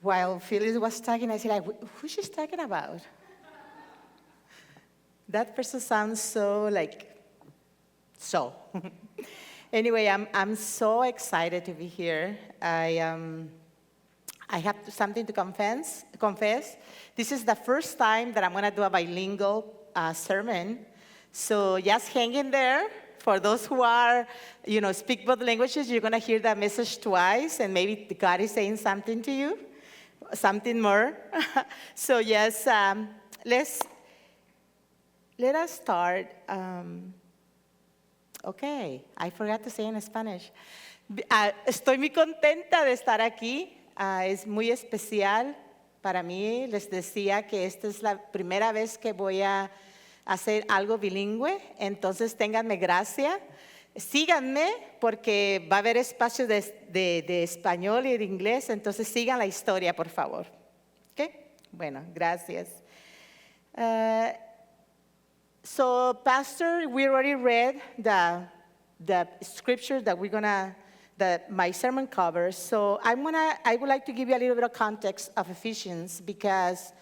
while Phyllis was talking, I said, like, who she's talking about? That person sounds so so. Anyway, I'm so excited to be here. I have something to confess. This is the first time that I'm going to do a bilingual sermon. So just hang in there. For those who are, speak both languages, you're going to hear that message twice, and maybe God is saying something to you, something more. So yes, let us start. Okay, I forgot to say in Spanish. Estoy muy contenta de estar aquí. Es muy especial para mí. Les decía que esta es la primera vez que voy a hacer algo bilingüe, entonces ténganme gracia. Síganme porque va a haber espacio de español y de inglés, entonces sigan la historia, por favor. ¿Okay? Bueno, gracias. So, Pastor, we already read the scripture that my sermon covers. So I would like to give you a little bit of context of Ephesians because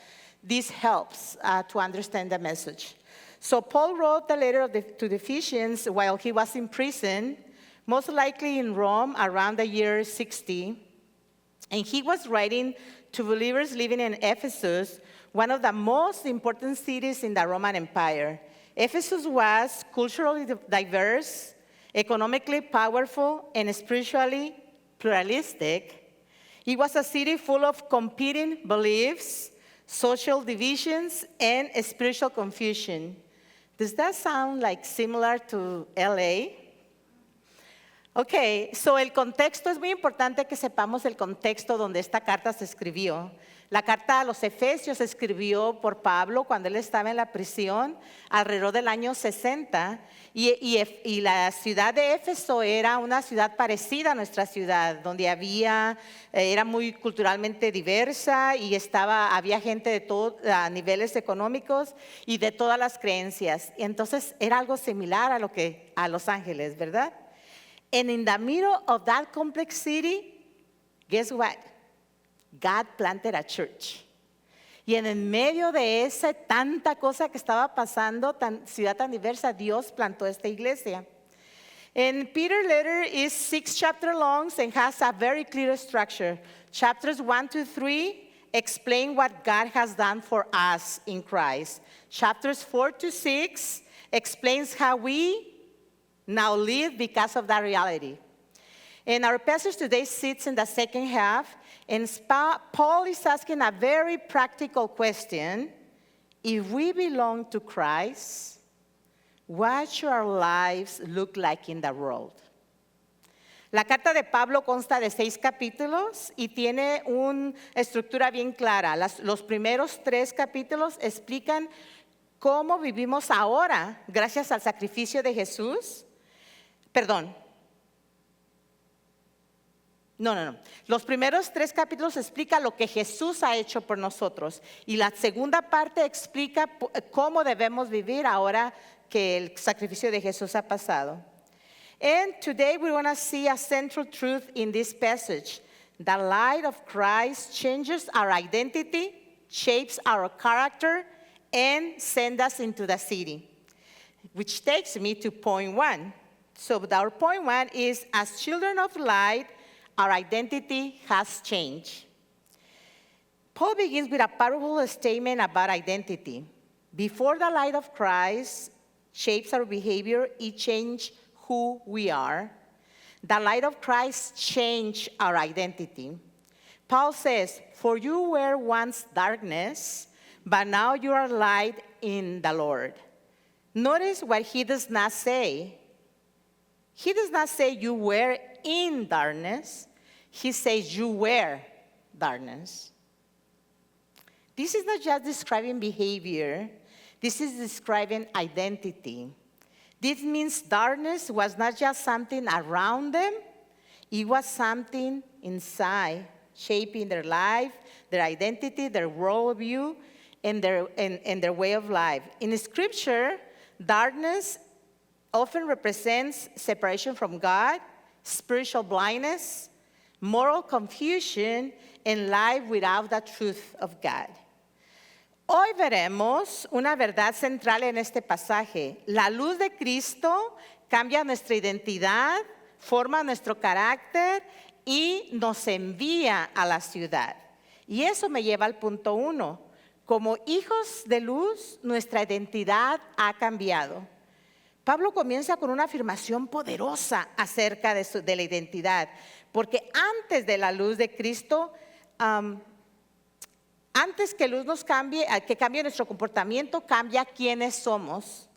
this helps to understand the message. So Paul wrote the letter to the Ephesians while he was in prison, most likely in Rome around the year 60. And he was writing to believers living in Ephesus, one of the most important cities in the Roman Empire. Ephesus was culturally diverse, economically powerful, and spiritually pluralistic. It was a city full of competing beliefs, social divisions, and spiritual confusion. Does that sound similar to LA? Okay, so el contexto es muy importante que sepamos el contexto donde esta carta se escribió. La carta a los Efesios se escribió por Pablo cuando él estaba en la prisión alrededor del año 60 y la ciudad de Éfeso era una ciudad parecida a nuestra ciudad, donde era muy culturalmente diversa y había gente de todos niveles económicos y de todas las creencias. Entonces era algo similar a Los Ángeles, ¿verdad? And in the middle of that complex city, guess what? God planted a church. Y en el medio de esa tanta cosa que estaba pasando, ciudad tan diversa, Dios plantó esta iglesia. And Peter's letter is 6 chapters long and has a very clear structure. Chapters 1 to 3 explain what God has done for us in Christ. Chapters 4 to 6 explains how we now live because of that reality. And our passage today sits in the second half, and Paul is asking a very practical question. If we belong to Christ, what should our lives look like in the world? La carta de Pablo consta de 6 capítulos y tiene una estructura bien clara. Los primeros 3 capítulos explican cómo vivimos ahora gracias al sacrificio de Jesús. No. Los primeros 3 capítulos explican lo que Jesús ha hecho por nosotros. Y la segunda parte explica cómo debemos vivir ahora que el sacrificio de Jesús ha pasado. And today we're going to see a central truth in this passage. The light of Christ changes our identity, shapes our character, and sends us into the city. Which takes me to point 1. So our point 1 is, as children of light, our identity has changed. Paul begins with a powerful statement about identity. Before the light of Christ shapes our behavior, it changed who we are. The light of Christ changed our identity. Paul says, for you were once darkness, but now you are light in the Lord. Notice what he does not say. He does not say you were in darkness. He says you were darkness. This is not just describing behavior. This is describing identity. This means darkness was not just something around them. It was something inside, shaping their life, their identity, their worldview, and their way of life. In Scripture, darkness often represents separation from God, spiritual blindness, moral confusion, and live without the truth of God. Hoy veremos una verdad central en este pasaje. La luz de Cristo cambia nuestra identidad, forma nuestro carácter y nos envía a la ciudad. Y eso me lleva al punto 1. Como hijos de luz, nuestra identidad ha cambiado. Pablo comienza con una afirmación poderosa acerca de la identidad, porque antes de la luz de Cristo, antes que luz nos cambie, que cambie nuestro comportamiento, cambia quiénes somos.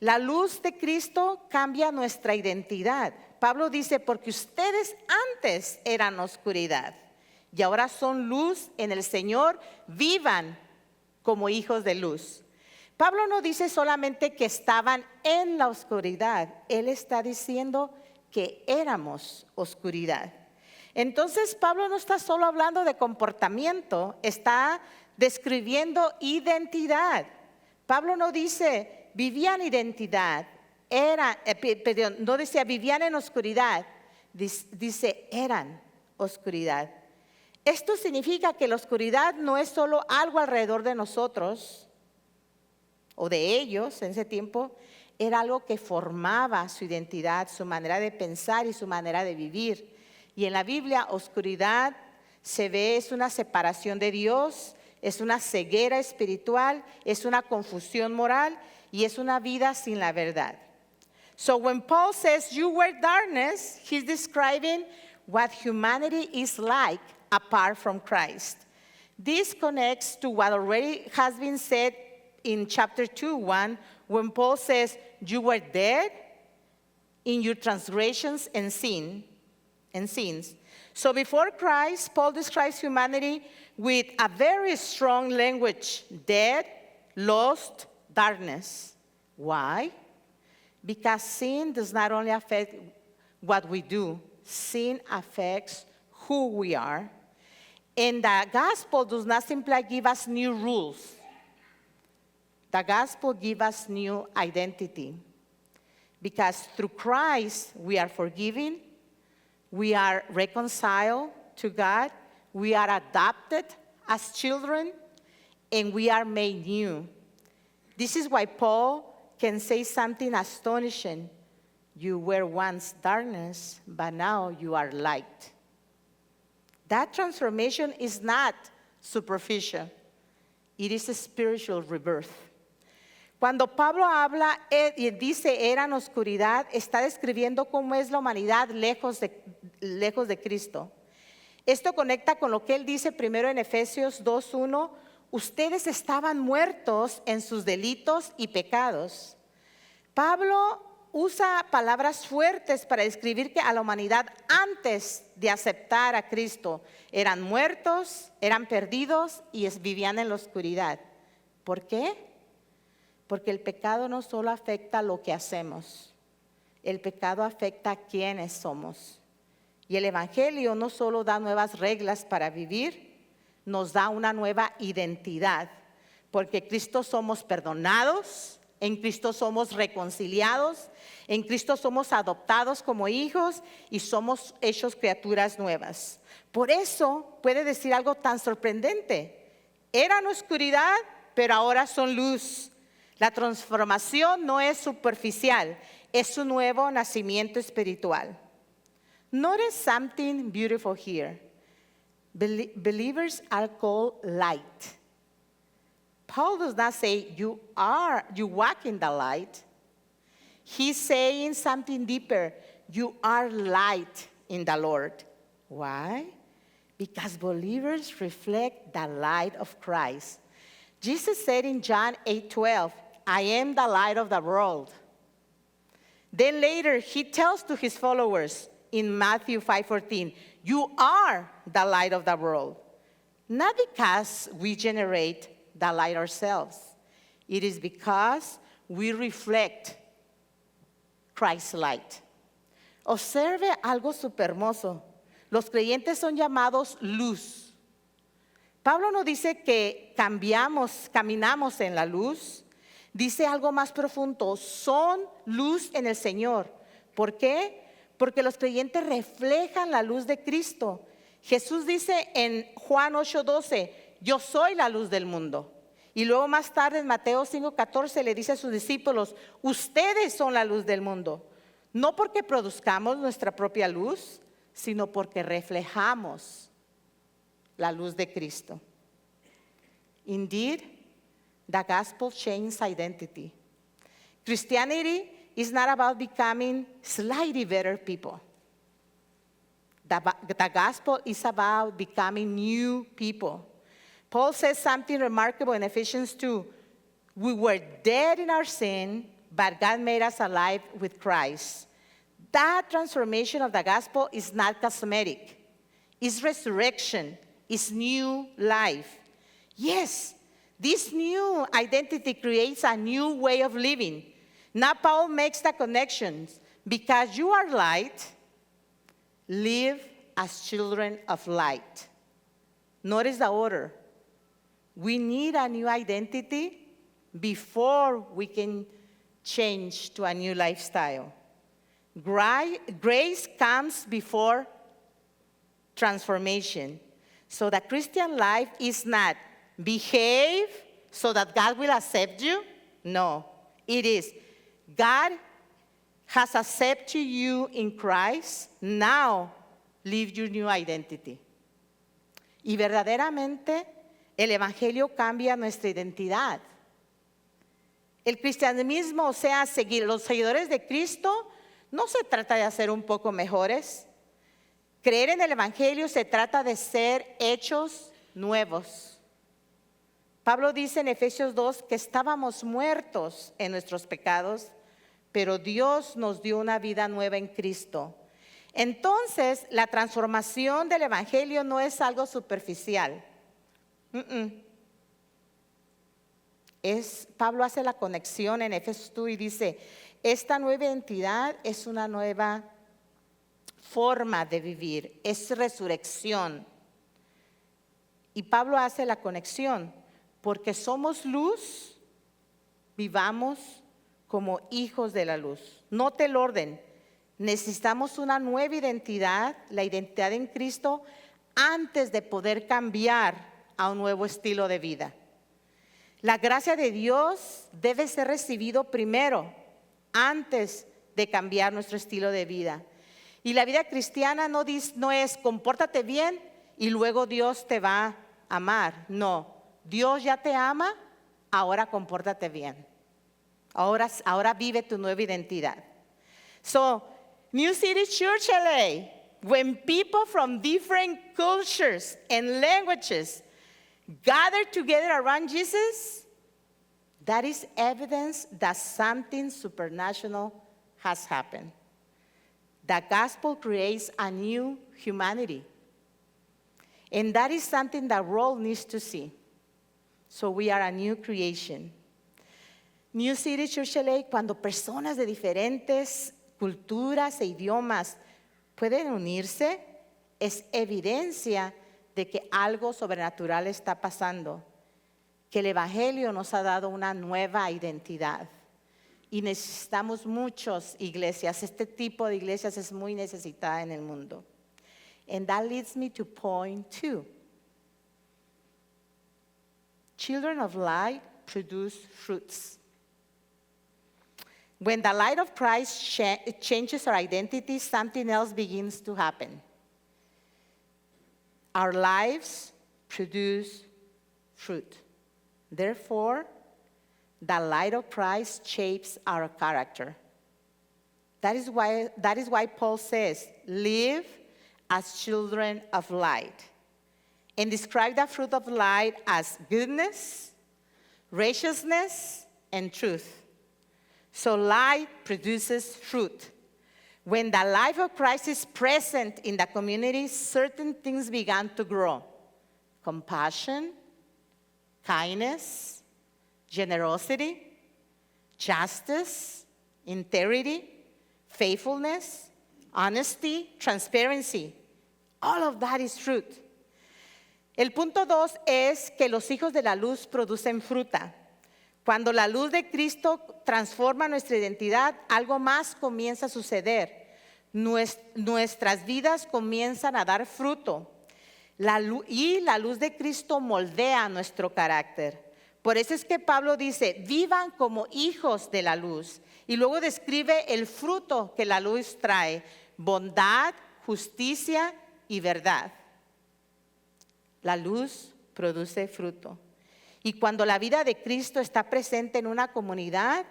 La luz de Cristo cambia nuestra identidad. Pablo dice, porque ustedes antes eran oscuridad y ahora son luz en el Señor, vivan como hijos de luz. Pablo no dice solamente que estaban en la oscuridad, él está diciendo que éramos oscuridad. Entonces Pablo no está solo hablando de comportamiento, está describiendo identidad. Pablo no dice vivían identidad, no decía vivían en oscuridad, dice eran oscuridad. Esto significa que la oscuridad no es solo algo alrededor de nosotros o de ellos en ese tiempo, era algo que formaba su identidad, su manera de pensar y su manera de vivir. Y en la Biblia, oscuridad se ve, es una separación de Dios, es una ceguera espiritual, es una confusión moral y es una vida sin la verdad. So when Paul says you were darkness, he's describing what humanity is like apart from Christ. This connects to what already has been said in chapter 2:1, when Paul says you were dead in your transgressions and sins. So before Christ, Paul describes humanity with a very strong language: dead, lost, darkness. Why? Because sin does not only affect what we do, sin affects who we are. And the gospel does not simply give us new rules. The gospel gives us new identity. Because through Christ, we are forgiven, we are reconciled to God, we are adopted as children, and we are made new. This is why Paul can say something astonishing. You were once darkness, but now you are light. That transformation is not superficial. It is a spiritual rebirth. Cuando Pablo habla y dice eran oscuridad, está describiendo cómo es la humanidad lejos de Cristo. Esto conecta con lo que él dice primero en Efesios 2:1. Ustedes estaban muertos en sus delitos y pecados. Pablo usa palabras fuertes para describir que a la humanidad antes de aceptar a Cristo eran muertos, eran perdidos y vivían en la oscuridad. ¿Por qué? Porque el pecado no solo afecta lo que hacemos, el pecado afecta a quienes somos. Y el Evangelio no solo da nuevas reglas para vivir, nos da una nueva identidad. Porque en Cristo somos perdonados, en Cristo somos reconciliados, en Cristo somos adoptados como hijos y somos hechos criaturas nuevas. Por eso puede decir algo tan sorprendente. Eran oscuridad, pero ahora son luz. La transformación no es superficial, es un nuevo nacimiento espiritual. Notice something beautiful here. Believers are called light. Paul does not say you walk in the light. He's saying something deeper. You are light in the Lord. Why? Because believers reflect the light of Christ. Jesus said in John 8:12, I am the light of the world. Then later he tells to his followers in Matthew 5:14, you are the light of the world. Not because we generate the light ourselves. It is because we reflect Christ's light. Observe algo súper hermoso. Los creyentes son llamados luz. Pablo no dice que caminamos en la luz. Dice algo más profundo, son luz en el Señor. ¿Por qué? Porque los creyentes reflejan la luz de Cristo. Jesús dice en Juan 8:12, yo soy la luz del mundo. Y luego más tarde en Mateo 5:14 le dice a sus discípulos, ustedes son la luz del mundo. No porque produzcamos nuestra propia luz, sino porque reflejamos la luz de Cristo. Indeed, the gospel changes identity. Christianity is not about becoming slightly better people. The gospel is about becoming new people. Paul says something remarkable in Ephesians 2. We were dead in our sin, but God made us alive with Christ. That transformation of the gospel is not cosmetic. It's resurrection. It's new life. Yes, this new identity creates a new way of living. Now Paul makes the connections. Because you are light, live as children of light. Notice the order. We need a new identity before we can change to a new lifestyle. Grace comes before transformation. So the Christian life is not behave so that God will accept you. No, it is God has accepted you in Christ. Now live your new identity. Y verdaderamente el Evangelio cambia nuestra identidad. El cristianismo, o sea, los seguidores de Cristo, no se trata de hacer un poco mejores. Creer en el Evangelio se trata de ser hechos nuevos. Pablo dice en Efesios 2 que estábamos muertos en nuestros pecados, pero Dios nos dio una vida nueva en Cristo. Entonces, la transformación del Evangelio no es algo superficial. Pablo hace la conexión en Efesios 2 y dice, esta nueva identidad es una nueva forma de vivir, es resurrección. Y Pablo hace la conexión, porque somos luz, vivamos como hijos de la luz. Note el orden, necesitamos una nueva identidad, la identidad en Cristo, antes de poder cambiar a un nuevo estilo de vida. La gracia de Dios debe ser recibido primero, antes de cambiar nuestro estilo de vida. Y la vida cristiana no es compórtate bien y luego Dios te va a amar. No, Dios ya te ama, ahora compórtate bien. Ahora vive tu nueva identidad. So, New City Church LA, when people from different cultures and languages gather together around Jesus, that is evidence that something supernatural has happened. The gospel creates a new humanity. And that is something the world needs to see. So we are a new creation. New City Church LA, cuando personas de diferentes culturas e idiomas pueden unirse, es evidencia de que algo sobrenatural está pasando, que el Evangelio nos ha dado una nueva identidad. Y necesitamos muchas iglesias. Este tipo de iglesias es muy necesitada en el mundo. And that leads me to point 2. Children of light produce fruits. When the light of Christ changes our identity, something else begins to happen. Our lives produce fruit. Therefore, the light of Christ shapes our character. That is why Paul says, live as children of light. And describe the fruit of light as goodness, righteousness, and truth. So light produces fruit. When the life of Christ is present in the community, certain things began to grow. Compassion, kindness, generosity, justice, integrity, faithfulness, honesty, transparency. All of that is fruit. El punto 2 es que los hijos de la luz producen fruta. Cuando la luz de Cristo transforma nuestra identidad, algo más comienza a suceder. Nuestras vidas comienzan a dar fruto. Y la luz de Cristo moldea nuestro carácter. Por eso es que Pablo dice, vivan como hijos de la luz. Y luego describe el fruto que la luz trae: bondad, justicia y verdad. La luz produce fruto. Y cuando la vida de Cristo está presente en una comunidad,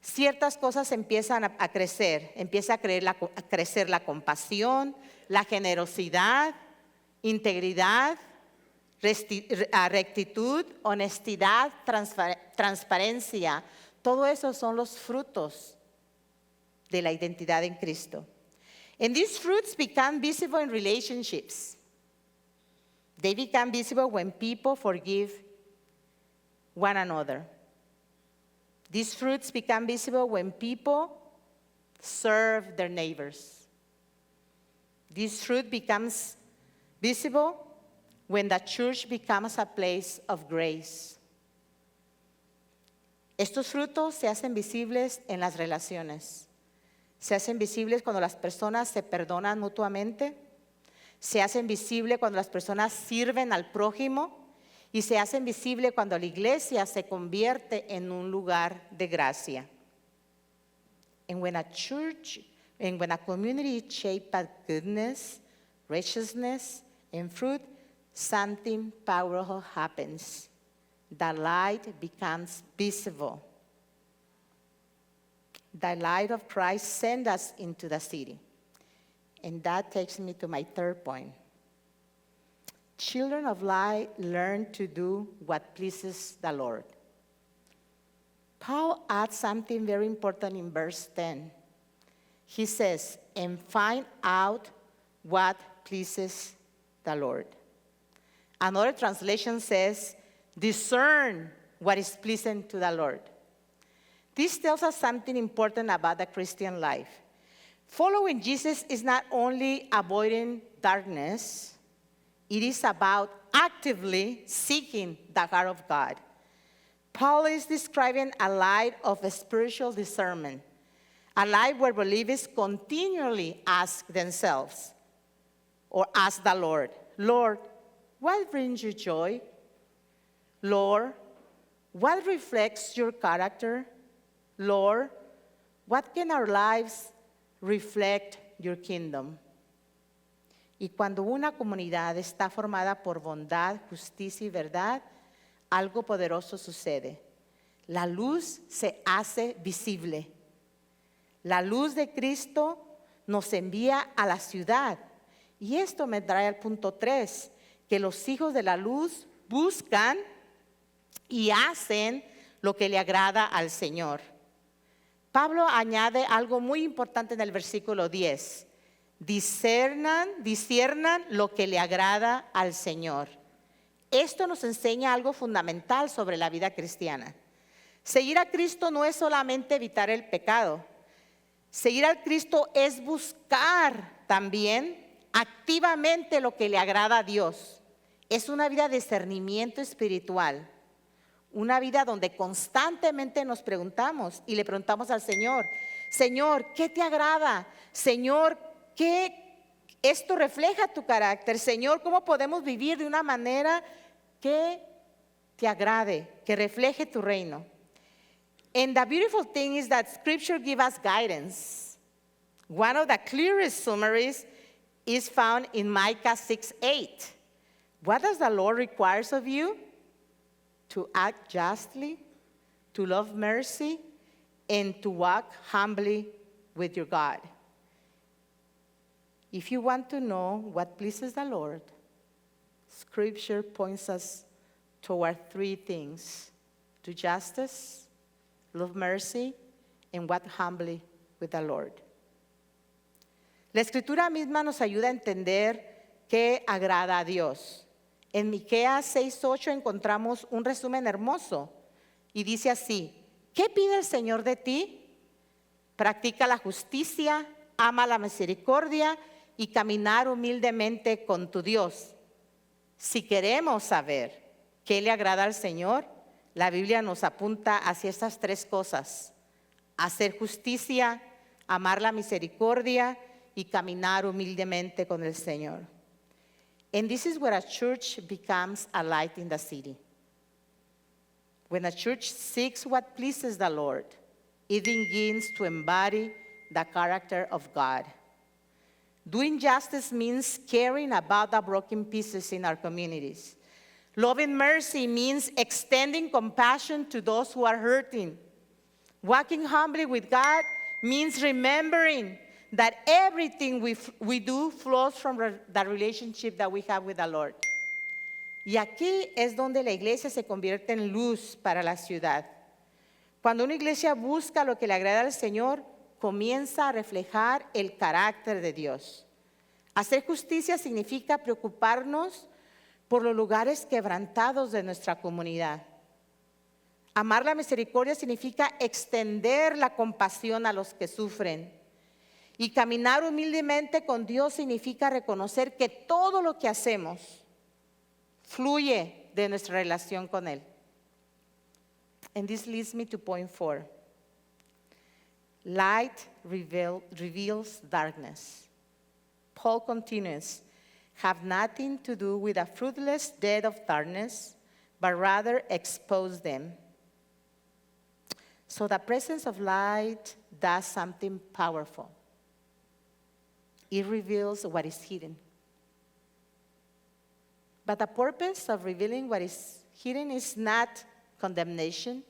ciertas cosas empiezan a crecer. Empieza a crecer la compasión, la generosidad, integridad, rectitud, honestidad, transparencia. Todo eso son los frutos de la identidad en Cristo. And these fruits become visible in relationships. They become visible when people forgive one another. These fruits become visible when people serve their neighbors. This fruit becomes visible when the church becomes a place of grace. Estos frutos se hacen visibles en las relaciones. Se hacen visibles cuando las personas se perdonan mutuamente. Se hacen visibles cuando las personas sirven al prójimo. Y se hacen visibles cuando la iglesia se convierte en un lugar de gracia. And when a church, and when a community is shaped by goodness, righteousness, and fruit, something powerful happens. The light becomes visible. The light of Christ sends us into the city. And that takes me to my third point. Children of light learn to do what pleases the Lord. Paul adds something very important in verse 10. He says, and find out what pleases the Lord. Another translation says, discern what is pleasing to the Lord. This tells us something important about the Christian life. Following Jesus is not only avoiding darkness, it is about actively seeking the heart of God. Paul is describing a life of spiritual discernment, a life where believers continually ask themselves or ask the Lord, Lord, what brings you joy? Lord, what reflects your character? Lord, what can our lives reflect your kingdom? Y cuando una comunidad está formada por bondad, justicia y verdad, algo poderoso sucede. La luz se hace visible. La luz de Cristo nos envía a la ciudad. Y esto me trae al punto 3, que los hijos de la luz buscan y hacen lo que le agrada al Señor. Pablo añade algo muy importante en el versículo 10. Disciernan lo que le agrada al Señor. Esto nos enseña algo fundamental sobre la vida cristiana. Seguir a Cristo no es solamente evitar el pecado. Seguir a Cristo es buscar también activamente lo que le agrada a Dios. Es una vida de discernimiento espiritual. Una vida donde constantemente nos preguntamos y le preguntamos al Señor, Señor, ¿qué te agrada? Señor, ¿qué esto refleja tu carácter? Señor, ¿cómo podemos vivir de una manera que te agrade, que refleje tu reino? And the beautiful thing is that Scripture gives us guidance. One of the clearest summaries is found in Micah 6:8. What does the Lord require of you? To act justly, to love mercy, and to walk humbly with your God. If you want to know what pleases the Lord, Scripture points us toward 3 things: do justice, love mercy, and walk humbly with the Lord. La Escritura misma nos ayuda a entender qué agrada a Dios. En Miqueas 6:8 encontramos un resumen hermoso y dice así: ¿qué pide el Señor de ti? Practica la justicia, ama la misericordia y caminar humildemente con tu Dios. Si queremos saber qué le agrada al Señor, la Biblia nos apunta hacia estas 3 cosas: hacer justicia, amar la misericordia y caminar humildemente con el Señor. And this is where a church becomes a light in the city. When a church seeks what pleases the Lord, it begins to embody the character of God. Doing justice means caring about the broken pieces in our communities. Loving mercy means extending compassion to those who are hurting. Walking humbly with God means remembering that everything we do flows from the relationship that we have with the Lord. Y aquí es donde la iglesia se convierte en luz para la ciudad. Cuando una iglesia busca lo que le agrada al Señor, comienza a reflejar el carácter de Dios. Hacer justicia significa preocuparnos por los lugares quebrantados de nuestra comunidad. Amar la misericordia significa extender la compasión a los que sufren. Y caminar humildemente con Dios significa reconocer que todo lo que hacemos fluye de nuestra relación con Él. And this leads me to point 4. Light reveals darkness. Paul continues, have nothing to do with a fruitless deed of darkness, but rather expose them. So the presence of light does something powerful. It reveals what is hidden. But the purpose of revealing what is hidden is not condemnation.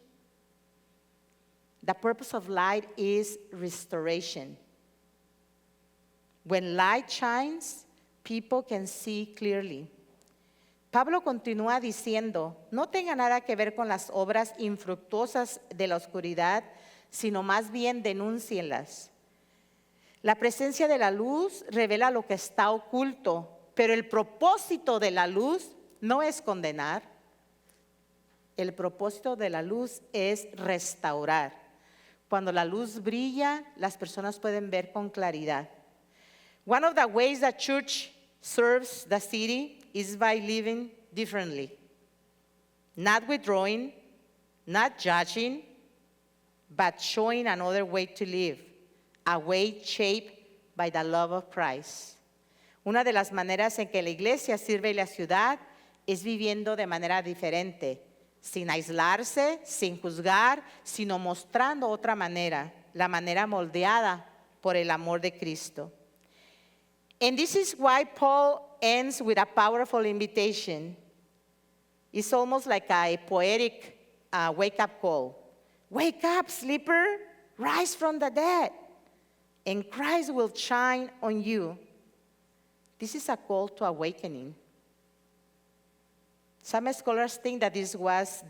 The purpose of light is restoration. When light shines, people can see clearly. Pablo continúa diciendo, no tenga nada que ver con las obras infructuosas de la oscuridad, sino más bien denúncienlas. La presencia de la luz revela lo que está oculto, pero el propósito de la luz no es condenar. El propósito de la luz es restaurar. Cuando la luz brilla, las personas pueden ver con claridad. One of the ways the church serves the city is by living differently. Not withdrawing, not judging, but showing another way to live, a way shaped by the love of Christ. Una de las maneras en que la iglesia sirve la ciudad es viviendo de manera diferente, sin aislarse, sin juzgar, sino mostrando otra manera, la manera moldeada por el amor de Cristo. And this is why Paul ends with a powerful invitation. It's almost like a poetic wake-up call. Wake up, sleeper, rise from the dead, and Christ will shine on you. This is a call to awakening. Some scholars think that this was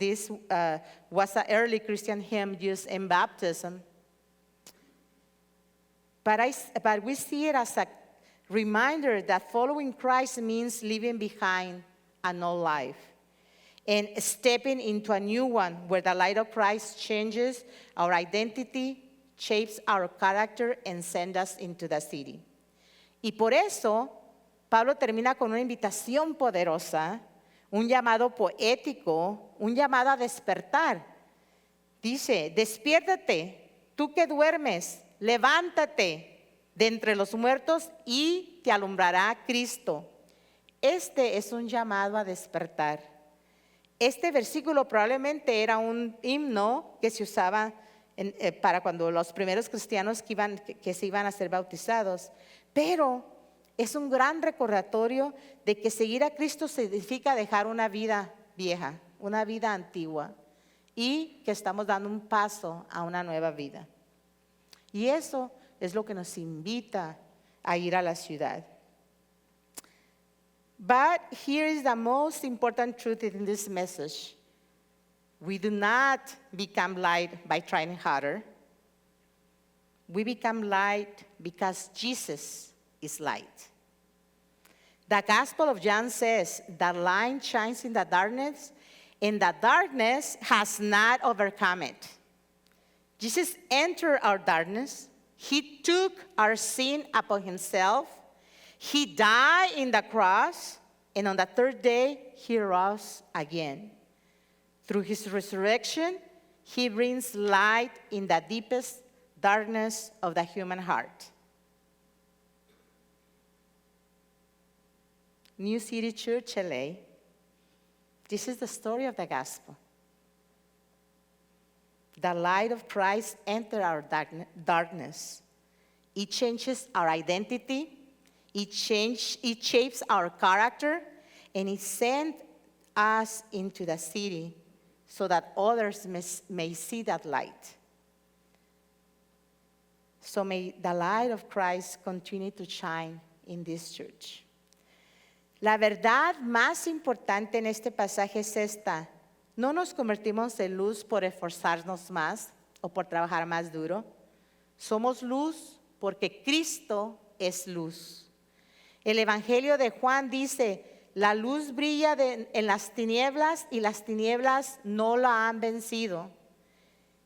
an early Christian hymn used in baptism. But we see it as a reminder that following Christ means leaving behind an old life and stepping into a new one where the light of Christ changes our identity, shapes our character, and sends us into the city. Y por eso, Pablo termina con una invitación poderosa, un llamado poético, un llamado a despertar. Dice, despiértate, tú que duermes, levántate de entre los muertos y te alumbrará Cristo. Este es un llamado a despertar. Este versículo probablemente era un himno que se usaba para cuando los primeros cristianos que se iban a ser bautizados, pero es un gran recordatorio de que seguir a Cristo significa dejar una vida vieja, una vida antigua, y que estamos dando un paso a una nueva vida. Y eso es lo que nos invita a ir a la ciudad. But here is the most important truth in this message. We do not become light by trying harder. We become light because Jesus is light. The Gospel of John says, the light shines in the darkness, and the darkness has not overcome it. Jesus entered our darkness. He took our sin upon himself. He died in the cross, and on the third day, he rose again. Through his resurrection, he brings light in the deepest darkness of the human heart. New City Church LA, this is the story of the gospel. The light of Christ entered our darkness. It changes our identity. It shapes our character, and it sent us into the city so that others may see that light. So may the light of Christ continue to shine in this church. La verdad más importante en este pasaje es esta: no nos convertimos en luz por esforzarnos más o por trabajar más duro. Somos luz porque Cristo es luz. El Evangelio de Juan dice: la luz brilla en las tinieblas y las tinieblas no la han vencido.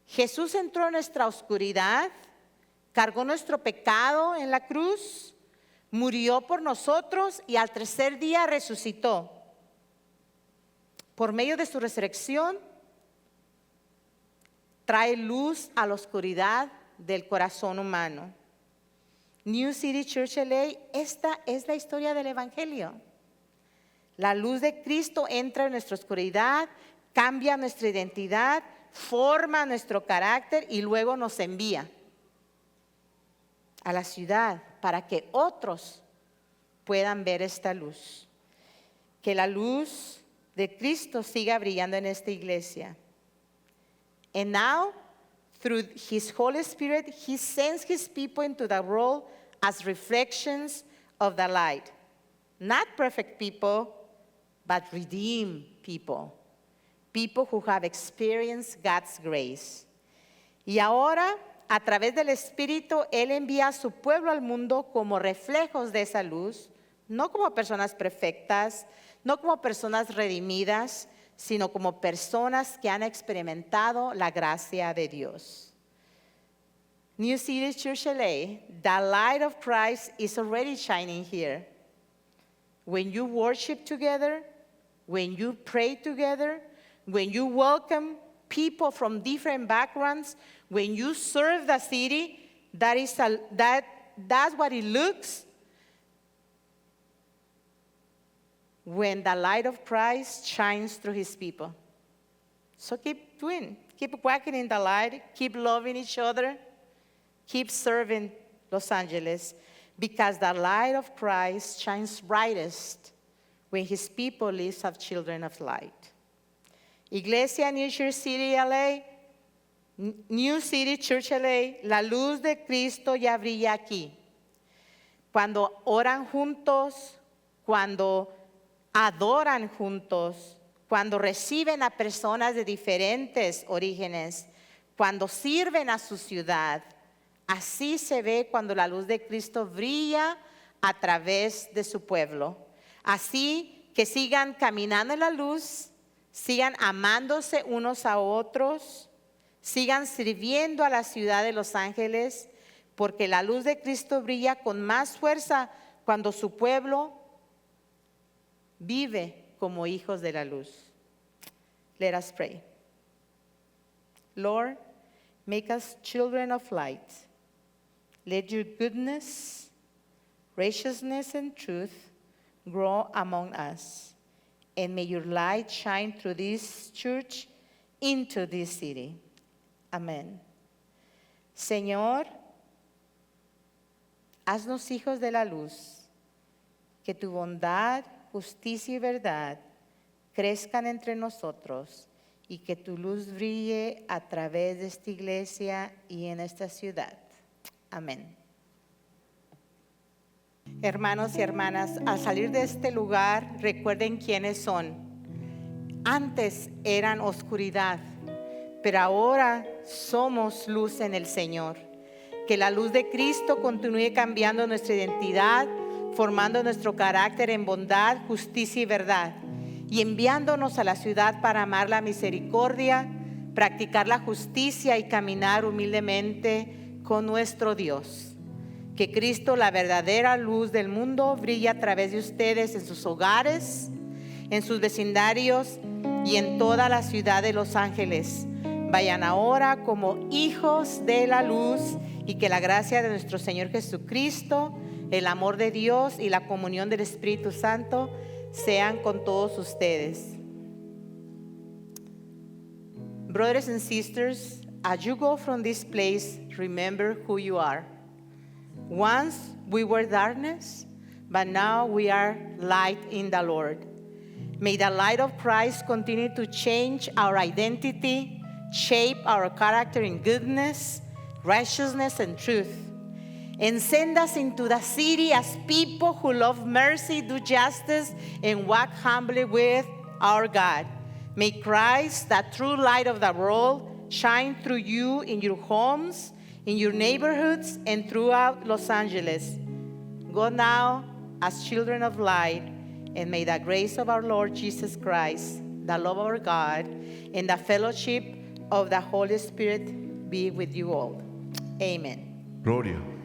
Jesús entró en nuestra oscuridad, cargó nuestro pecado en la cruz, murió por nosotros y al tercer día resucitó. Por medio de su resurrección, trae luz a la oscuridad del corazón humano. New City Church LA, esta es la historia del Evangelio. La luz de Cristo entra en nuestra oscuridad, cambia nuestra identidad, forma nuestro carácter y luego nos envía a la ciudad para que otros puedan ver esta luz. Que la luz de Cristo siga brillando en esta iglesia. And now, through His Holy Spirit, He sends His people into the world as reflections of the light. Not perfect people, but redeemed people. People who have experienced God's grace. Y ahora, a través del Espíritu, Él envía a su pueblo al mundo como reflejos de esa luz, no como personas perfectas, no como personas redimidas, sino como personas que han experimentado la gracia de Dios. New City Church LA, the light of Christ is already shining here. When you worship together, when you pray together, when you welcome people from different backgrounds, when you serve the city, that's what it looks when the light of Christ shines through His people. So keep doing, keep walking in the light, keep loving each other, keep serving Los Angeles, because the light of Christ shines brightest when His people live as children of light. Iglesia New City LA, New City Church LA, la luz de Cristo ya brilla aquí. Cuando oran juntos, cuando adoran juntos, cuando reciben a personas de diferentes orígenes, cuando sirven a su ciudad, así se ve cuando la luz de Cristo brilla a través de su pueblo. Así que sigan caminando en la luz, sigan amándose unos a otros, sigan sirviendo a la ciudad de Los Ángeles, porque la luz de Cristo brilla con más fuerza cuando su pueblo vive como hijos de la luz. Let us pray. Lord, make us children of light. Let your goodness, graciousness, and truth grow among us. And may your light shine through this church into this city. Amén. Señor, haznos hijos de la luz, que tu bondad, justicia y verdad crezcan entre nosotros y que tu luz brille a través de esta iglesia y en esta ciudad. Amén. Hermanos y hermanas, al salir de este lugar, recuerden quiénes son. Antes eran oscuridad, pero ahora somos luz en el Señor. Que la luz de Cristo continúe cambiando nuestra identidad, formando nuestro carácter en bondad, justicia y verdad, y enviándonos a la ciudad para amar la misericordia, practicar la justicia y caminar humildemente con nuestro Dios. Que Cristo, la verdadera luz del mundo, brille a través de ustedes en sus hogares, en sus vecindarios y en toda la ciudad de Los Ángeles. Vayan ahora como hijos de la luz y que la gracia de nuestro Señor Jesucristo, El amor de Dios y la comunión del Espíritu Santo sean con todos ustedes. Brothers and sisters, as you go from this place, remember who you are. Once we were darkness, but now we are light in the Lord. May the light of Christ continue to change our identity, shape our character in goodness, righteousness, and truth, and send us into the city as people who love mercy, do justice, and walk humbly with our God. May Christ, the true light of the world, shine through you in your homes, in your neighborhoods, and throughout Los Angeles. Go now as children of light, and may the grace of our Lord Jesus Christ, the love of our God, and the fellowship of the Holy Spirit be with you all. Amen. Gloria.